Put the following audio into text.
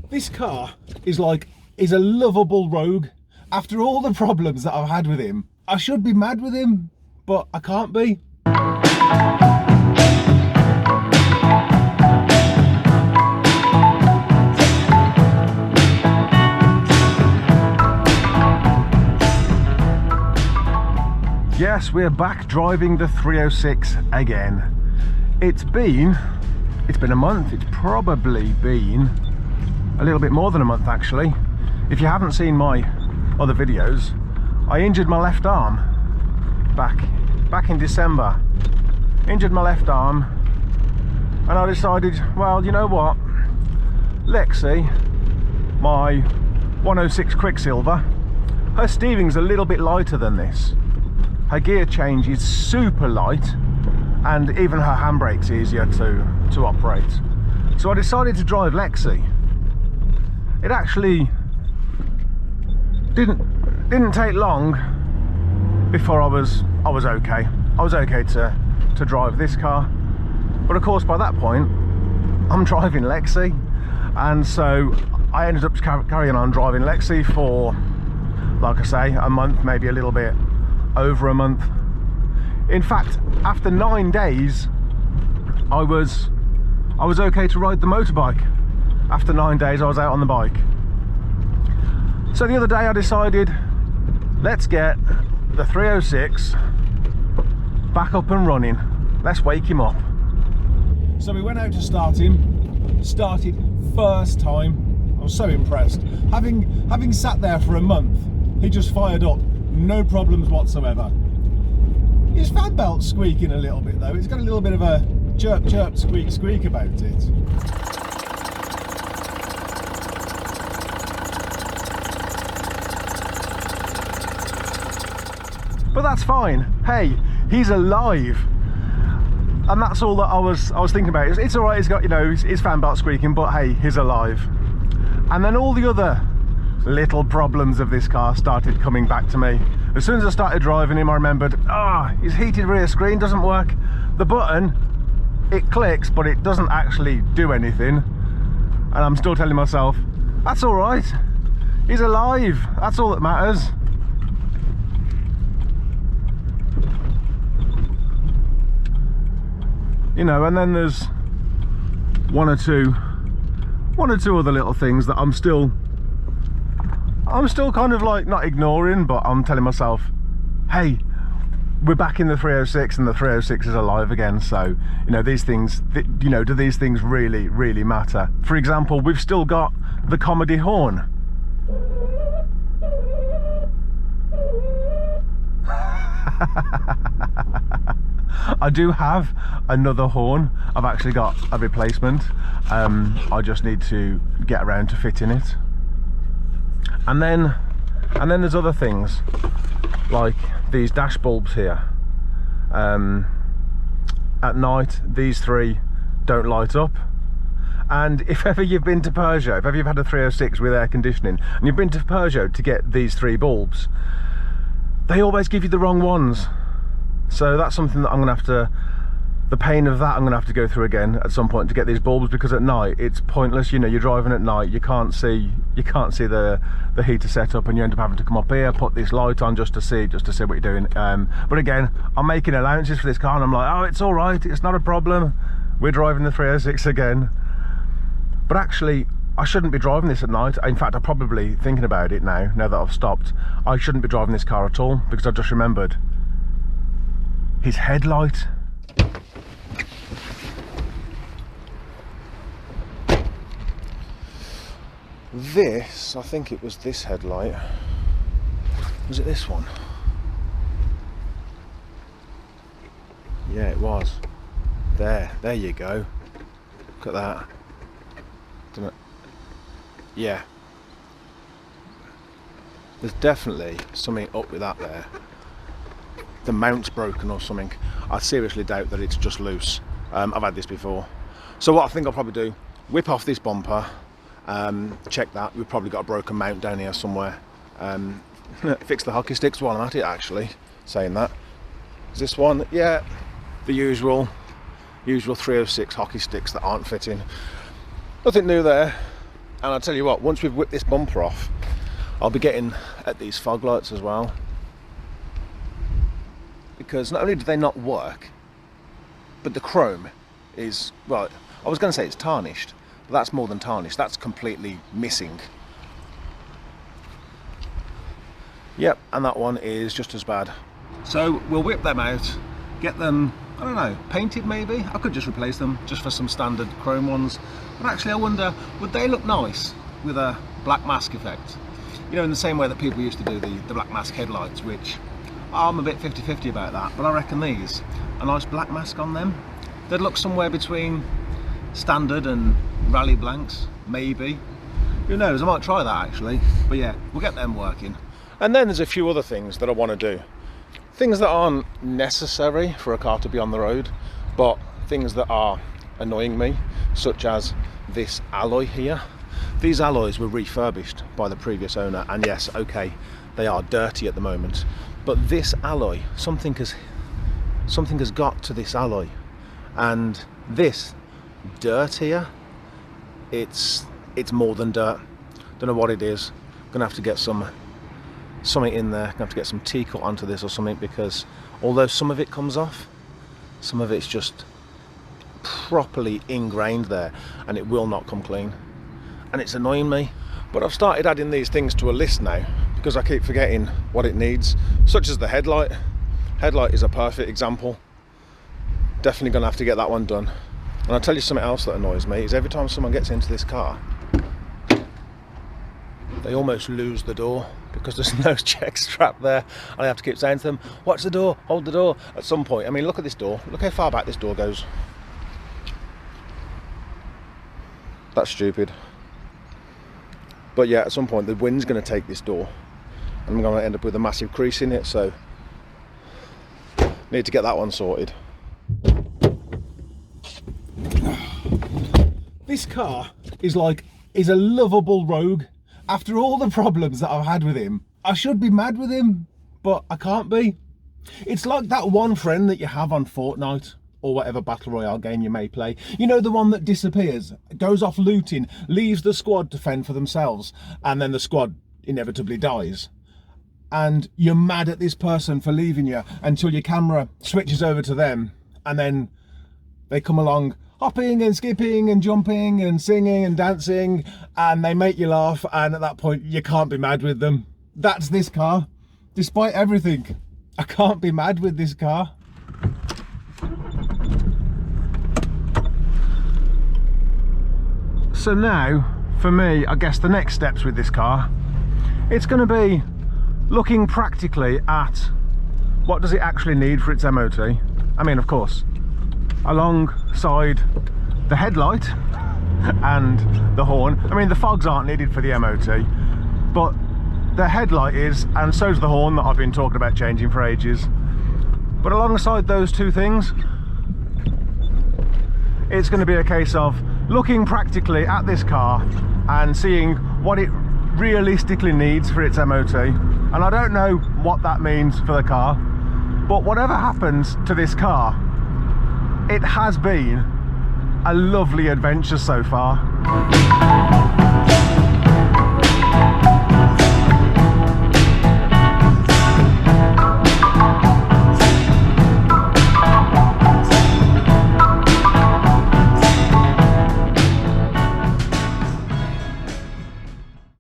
This car is a lovable rogue. After all the problems that I've had with him, I should be mad with him, but I can't be. Yes, we're back driving the 306 again. It's been a month. It's probably been a little bit more than a month actually. If you haven't seen my other videos, I injured my left arm back in December. Injured my left arm, and I decided, well, you know what, Lexi, my 106 Quiksilver, her steering's a little bit lighter than this. Her gear change is super light, and even her handbrake's easier to operate. So I decided to drive Lexi. It actually didn't take long before I was okay. I was okay to drive this car, but of course by that point I'm driving Lexi, and so I ended up carrying on driving Lexi for, like I say, a month, maybe a little bit over a month. In fact, after 9 days I was okay to ride the motorbike. After 9 days I was out on the bike. So the other day I decided, let's get the 306 back up and running. Let's wake him up. So we went out to start him. Started first time. I was so impressed. Having sat there for a month, he just fired up. No problems whatsoever. His fan belt's squeaking a little bit though. It's got a little bit of a chirp chirp squeak squeak about it. But that's fine. Hey, he's alive. And that's all that I was thinking about. It's alright, he's got, you know, his fan belt squeaking, but hey, he's alive. And then all the other little problems of this car started coming back to me. As soon as I started driving him, I remembered, his heated rear screen doesn't work. The button, it clicks, but it doesn't actually do anything. And I'm still telling myself, that's all right. He's alive. That's all that matters. You know, and then there's one or two other little things that I'm still kind of like not ignoring, but I'm telling myself, hey, we're back in the 306 and the 306 is alive again. So, you know, these things, you know, do these things really, really matter? For example, we've still got the comedy horn. I do have another horn. I've actually got a replacement. I just need to get around to fitting it. And then there's other things like these dash bulbs here. At night these three don't light up, and if ever you've been to Peugeot, if ever you've had a 306 with air conditioning and you've been to Peugeot to get these three bulbs, they always give you the wrong ones. So that's something that I'm gonna have to, the pain of that I'm gonna have to go through again at some point to get these bulbs, because at night it's pointless. You know, you're driving at night, you can't see the heater setup, and you end up having to come up here, put this light on just to see what you're doing. But again, I'm making allowances for this car, and I'm like, oh, it's all right, it's not a problem. We're driving the 306 again. But actually, I shouldn't be driving this at night. In fact, I'm probably thinking about it now that I've stopped. I shouldn't be driving this car at all, because I've just remembered his headlight. This, I think it was this headlight. Was it this one? Yeah, it was. There you go. Look at that. Didn't it? Yeah. There's definitely something up with that there. The mount's broken or something. I seriously doubt that it's just loose. I've had this before. So what I think I'll probably do, whip off this bumper, check that. We've probably got a broken mount down here somewhere. Fix the hockey sticks while I'm at it, actually, saying that. Is this one? Yeah, the usual 306 hockey sticks that aren't fitting. Nothing new there. And I'll tell you what, once we've whipped this bumper off, I'll be getting at these fog lights as well, because not only do they not work, but the chrome is, well, I was going to say it's tarnished, but that's more than tarnished, that's completely missing. Yep, and that one is just as bad. So we'll whip them out, get them, I don't know, painted maybe? I could just replace them just for some standard chrome ones. But actually I wonder, would they look nice with a black mask effect? You know, in the same way that people used to do the black mask headlights, which I'm a bit 50-50 about that, but I reckon these, a nice black mask on them, they'd look somewhere between standard and rally blanks, maybe. Who knows, I might try that actually. But yeah, we'll get them working. And then there's a few other things that I want to do. Things that aren't necessary for a car to be on the road, but things that are annoying me, such as this alloy here. These alloys were refurbished by the previous owner, and yes, okay, they are dirty at the moment, but this alloy, something has got to this alloy, and this dirt here, it's more than dirt. Don't know what it is. Gonna have to get something in there. Gonna have to get some T-cut onto this or something, because although some of it comes off, some of it's just properly ingrained there, and it will not come clean, and it's annoying me. But I've started adding these things to a list now because I keep forgetting what it needs, such as the headlight. Headlight is a perfect example. Definitely gonna have to get that one done. And I'll tell you something else that annoys me, is every time someone gets into this car, they almost lose the door because there's no check strap there, and I have to keep saying to them, watch the door, hold the door. At some point, I mean, look at this door, look how far back this door goes. That's stupid. But yeah, at some point the wind's going to take this door and I'm going to end up with a massive crease in it, so need to get that one sorted. This car is a lovable rogue. After all the problems that I've had with him, I should be mad with him, but I can't be. It's like that one friend that you have on Fortnite or whatever battle royale game you may play. You know, the one that disappears, goes off looting, leaves the squad to fend for themselves, and then the squad inevitably dies. And you're mad at this person for leaving you until your camera switches over to them, and then they come along hopping and skipping and jumping and singing and dancing, and they make you laugh, and at that point you can't be mad with them. That's this car. Despite everything, I can't be mad with this car. So now, for me, I guess the next steps with this car, it's going to be looking practically at what does it actually need for its MOT. I mean, of course, alongside the headlight and the horn. I mean, the fogs aren't needed for the MOT, but the headlight is, and so's the horn that I've been talking about changing for ages. But alongside those two things, it's going to be a case of looking practically at this car and seeing what it realistically needs for its MOT. And I don't know what that means for the car, but whatever happens to this car, it has been a lovely adventure so far.